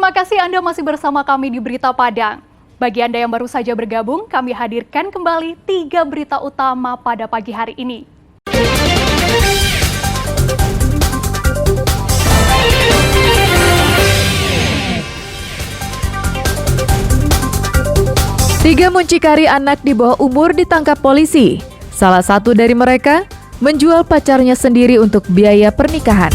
Terima kasih Anda masih bersama kami di Berita Padang. Bagi Anda yang baru saja bergabung, kami hadirkan kembali 3 berita utama pada pagi hari ini. Tiga muncikari anak di bawah umur ditangkap polisi. Salah satu dari mereka menjual pacarnya sendiri untuk biaya pernikahan.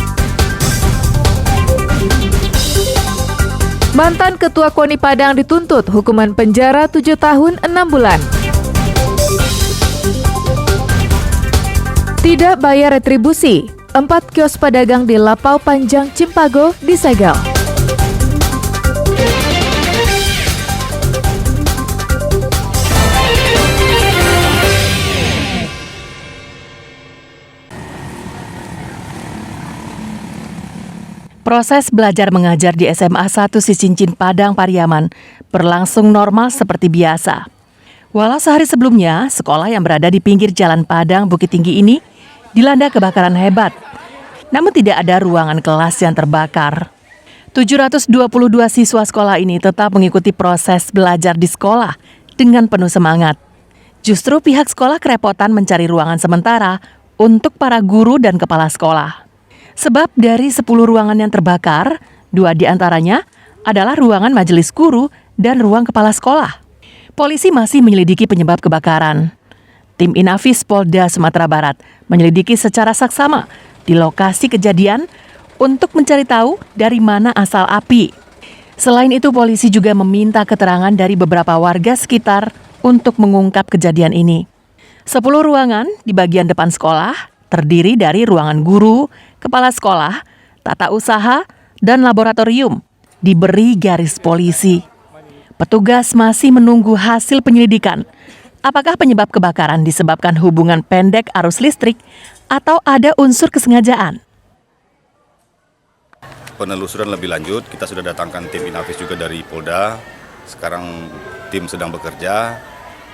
Mantan Ketua KONI Padang dituntut hukuman penjara 7 tahun 6 bulan. Tidak bayar retribusi, 4 kios pedagang di Lapau Panjang Cimpago disegel. Proses belajar mengajar di SMA 1 Sicincin Padang Pariaman berlangsung normal seperti biasa. Walau sehari sebelumnya, sekolah yang berada di pinggir Jalan Padang Bukit Tinggi ini dilanda kebakaran hebat. Namun tidak ada ruangan kelas yang terbakar. 722 siswa sekolah ini tetap mengikuti proses belajar di sekolah dengan penuh semangat. Justru pihak sekolah kerepotan mencari ruangan sementara untuk para guru dan kepala sekolah. Sebab dari 10 ruangan yang terbakar, 2 diantaranya adalah ruangan majelis guru dan ruang kepala sekolah. Polisi masih menyelidiki penyebab kebakaran. Tim Inafis Polda Sumatera Barat menyelidiki secara saksama di lokasi kejadian untuk mencari tahu dari mana asal api. Selain itu, polisi juga meminta keterangan dari beberapa warga sekitar untuk mengungkap kejadian ini. 10 ruangan di bagian depan sekolah terdiri dari ruangan guru, kepala sekolah, tata usaha, dan laboratorium diberi garis polisi. Petugas masih menunggu hasil penyelidikan. Apakah penyebab kebakaran disebabkan hubungan pendek arus listrik atau ada unsur kesengajaan? Penelusuran lebih lanjut, kita sudah datangkan tim Inafis juga dari Polda. Sekarang tim sedang bekerja.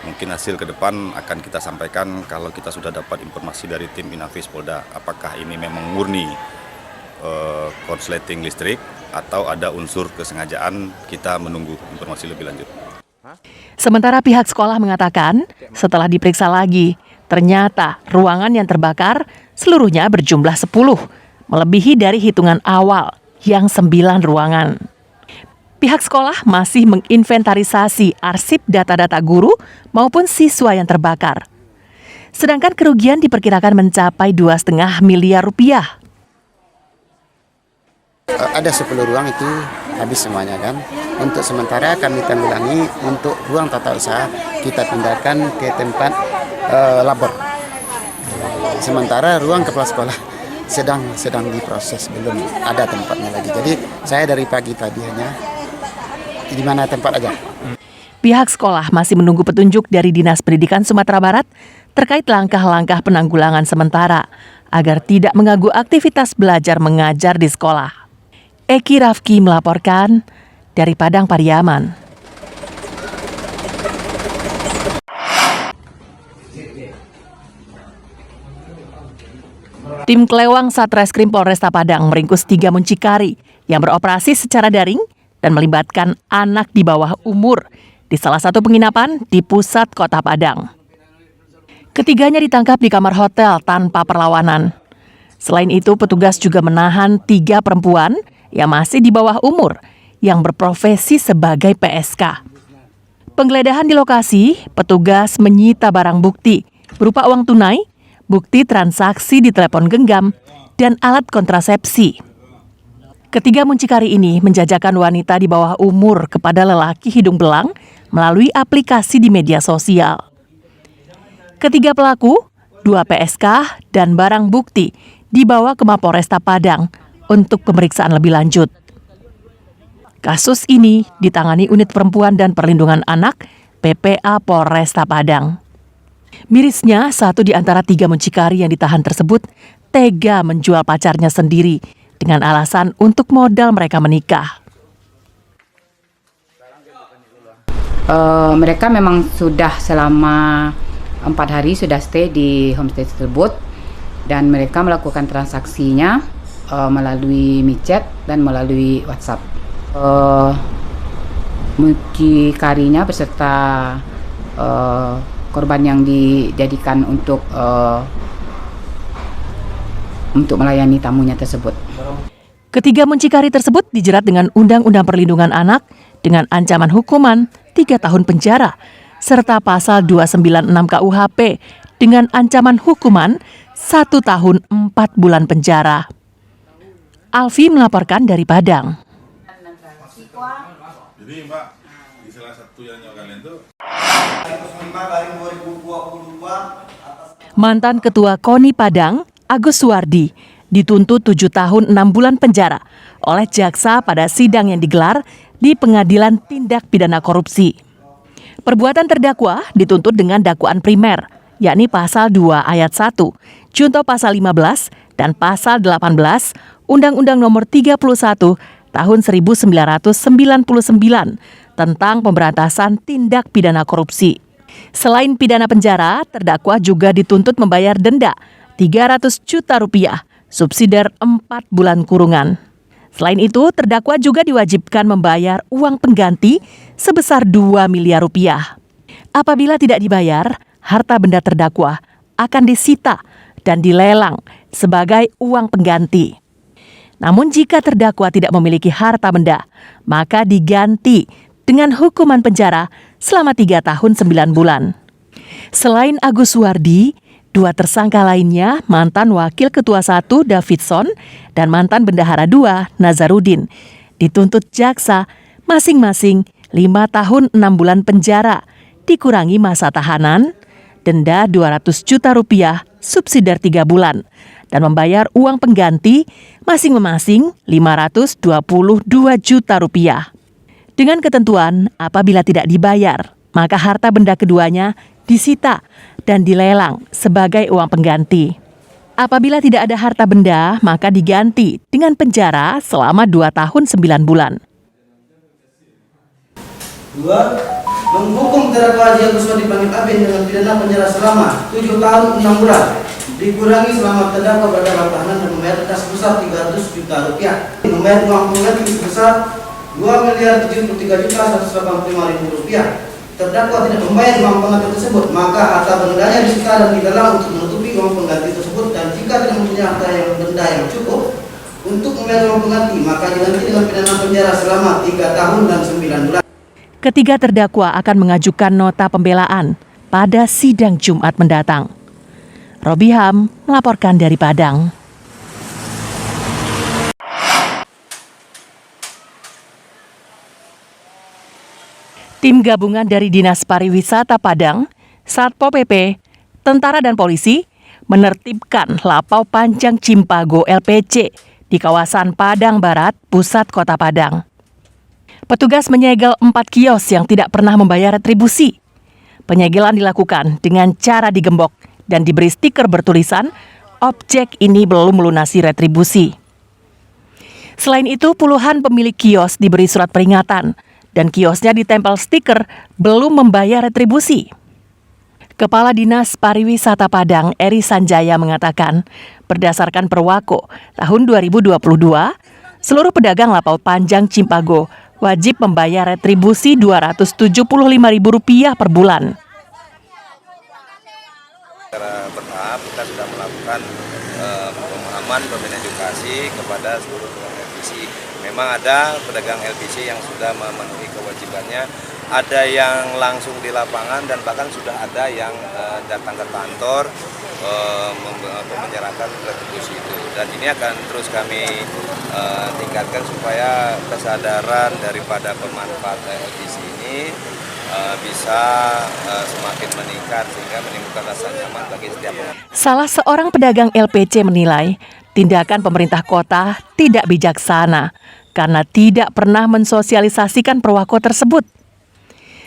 Mungkin hasil ke depan akan kita sampaikan kalau kita sudah dapat informasi dari tim Inafis Polda. Apakah ini memang murni korsleting listrik atau ada unsur kesengajaan, kita menunggu informasi lebih lanjut. Sementara pihak sekolah mengatakan setelah diperiksa lagi, ternyata ruangan yang terbakar seluruhnya berjumlah 10, melebihi dari hitungan awal yang 9 ruangan. Pihak sekolah masih menginventarisasi arsip data-data guru maupun siswa yang terbakar. Sedangkan kerugian diperkirakan mencapai 2,5 miliar rupiah. Ada 10 ruang itu habis semuanya kan. Untuk sementara kami tanggulangi, untuk ruang tata usaha kita pindahkan ke tempat labor. Sementara ruang kepala sekolah sedang diproses, belum ada tempatnya lagi. Jadi saya dari pagi tadi hanya di mana tempat aja. Pihak sekolah masih menunggu petunjuk dari Dinas Pendidikan Sumatera Barat terkait langkah-langkah penanggulangan sementara agar tidak mengganggu aktivitas belajar mengajar di sekolah. Eki Rafki melaporkan dari Padang Pariaman. Tim Kelewang Satreskrim Polresta Padang meringkus 3 muncikari yang beroperasi secara daring dan melibatkan anak di bawah umur di salah satu penginapan di pusat kota Padang. Ketiganya ditangkap di kamar hotel tanpa perlawanan. Selain itu, petugas juga menahan 3 perempuan yang masih di bawah umur yang berprofesi sebagai PSK. Penggeledahan di lokasi, petugas menyita barang bukti berupa uang tunai, bukti transaksi di telepon genggam, dan alat kontrasepsi. Ketiga muncikari ini menjajakan wanita di bawah umur kepada lelaki hidung belang melalui aplikasi di media sosial. Ketiga pelaku, 2 PSK, dan barang bukti dibawa ke Mapolresta Padang untuk pemeriksaan lebih lanjut. Kasus ini ditangani Unit Perempuan dan Perlindungan Anak PPA Polresta Padang. Mirisnya, 1 di antara 3 muncikari yang ditahan tersebut tega menjual pacarnya sendiri dengan alasan untuk modal mereka menikah. Mereka memang sudah selama 4 hari sudah stay di homestay tersebut dan mereka melakukan transaksinya melalui micet dan melalui WhatsApp. mucikarinya beserta korban yang dijadikan untuk melayani tamunya tersebut. Ketiga muncikari tersebut dijerat dengan Undang-Undang Perlindungan Anak dengan ancaman hukuman 3 tahun penjara serta pasal 296 KUHP dengan ancaman hukuman 1 tahun 4 bulan penjara. Alfi melaporkan dari Padang. Jadi Mbak, di salah satu yang kalian itu Mantan Ketua KONI Padang, Agus Suwardi, dituntut 7 tahun 6 bulan penjara oleh jaksa pada sidang yang digelar di Pengadilan Tindak Pidana Korupsi. Perbuatan terdakwa dituntut dengan dakwaan primer, yakni pasal 2 ayat 1, junto pasal 15 dan pasal 18 Undang-Undang Nomor 31 tahun 1999 tentang pemberantasan tindak pidana korupsi. Selain pidana penjara, terdakwa juga dituntut membayar denda 300 juta rupiah, subsidiar 4 bulan kurungan. Selain itu, terdakwa juga diwajibkan membayar uang pengganti sebesar 2 miliar rupiah. Apabila tidak dibayar, harta benda terdakwa akan disita dan dilelang sebagai uang pengganti. Namun jika terdakwa tidak memiliki harta benda, maka diganti dengan hukuman penjara selama 3 tahun 9 bulan. Selain Agus Suwardi, 2 tersangka lainnya, mantan Wakil Ketua 1 Davidson dan mantan Bendahara 2 Nazarudin, dituntut jaksa masing-masing 5 tahun 6 bulan penjara, dikurangi masa tahanan, denda 200 juta rupiah, subsidiar 3 bulan, dan membayar uang pengganti masing-masing 522 juta rupiah. Dengan ketentuan apabila tidak dibayar, maka harta benda keduanya disita dan dilelang sebagai uang pengganti. Apabila tidak ada harta benda, maka diganti dengan penjara selama 2 tahun 9 bulan. 2. Menghukum terdakwa Haji Agus Suwardi Pangit Abin dengan pidana penjara selama 7 tahun 6 bulan, dikurangi selama terdakwa berada dalam tahanan dan membayar denda sebesar 300 juta rupiah. Membayar uang pengganti sebesar 2.073.185.000 rupiah. Terdakwa tidak membayar uang pengganti tersebut, maka harta bendanya disita dan dilelang untuk menutupi uang pengganti tersebut, dan jika tidak mempunyai harta benda yang cukup untuk membayar uang pengganti, maka diganti dengan pidana penjara selama 3 tahun dan 9 bulan. Ketiga terdakwa akan mengajukan nota pembelaan pada sidang Jumat mendatang. Robiham melaporkan dari Padang. Tim gabungan dari Dinas Pariwisata Padang, Satpol PP, tentara dan polisi menertibkan Lapau Panjang Cimpago LPC di kawasan Padang Barat, pusat kota Padang. Petugas menyegel 4 kios yang tidak pernah membayar retribusi. Penyegelan dilakukan dengan cara digembok dan diberi stiker bertulisan, objek ini belum melunasi retribusi. Selain itu, puluhan pemilik kios diberi surat peringatan dan kiosnya ditempel stiker belum membayar retribusi. Kepala Dinas Pariwisata Padang, Eri Sanjaya mengatakan, berdasarkan Perwako tahun 2022, seluruh pedagang Lapau Panjang Cimpago wajib membayar retribusi Rp275.000 per bulan. Secara bertahap kita sudah melakukan pemahaman, pembinaan edukasi kepada seluruh pedagang LPC. Memang ada pedagang LPC yang sudah memenuhi kewajibannya, ada yang langsung di lapangan dan bahkan sudah ada yang datang ke kantor menyerahkan retribusi itu. Dan ini akan terus kami tingkatkan supaya kesadaran daripada pemanfaat LPC ini bisa semakin meningkat sehingga menimbulkan rasa nyaman bagi setiap orang. Salah seorang pedagang LPC menilai tindakan pemerintah kota tidak bijaksana karena tidak pernah mensosialisasikan Perwako tersebut.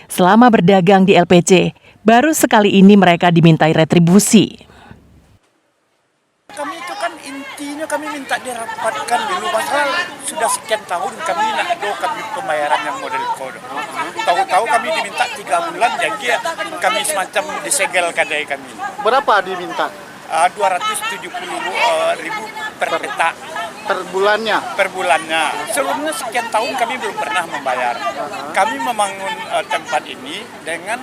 Selama berdagang di LPC, baru sekali ini mereka dimintai retribusi. Kami itu kan intinya kami minta dirapatkan dulu, pasal sudah sekian tahun kami nak do kami pembayaran yang model kode. Tahu-tahu kami diminta 3 bulan, jadi kami semacam disegel kadai kami. Berapa diminta? 270.000 per petak. Per bulannya? Per bulannya. Sebelumnya sekian tahun kami belum pernah membayar. Kami membangun tempat ini dengan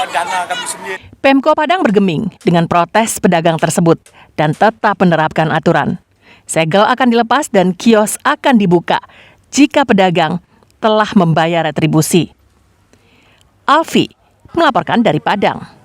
dana kami sendiri. Pemko Padang bergeming dengan protes pedagang tersebut dan tetap menerapkan aturan. Segel akan dilepas dan kios akan dibuka jika pedagang telah membayar retribusi. Alfi melaporkan dari Padang.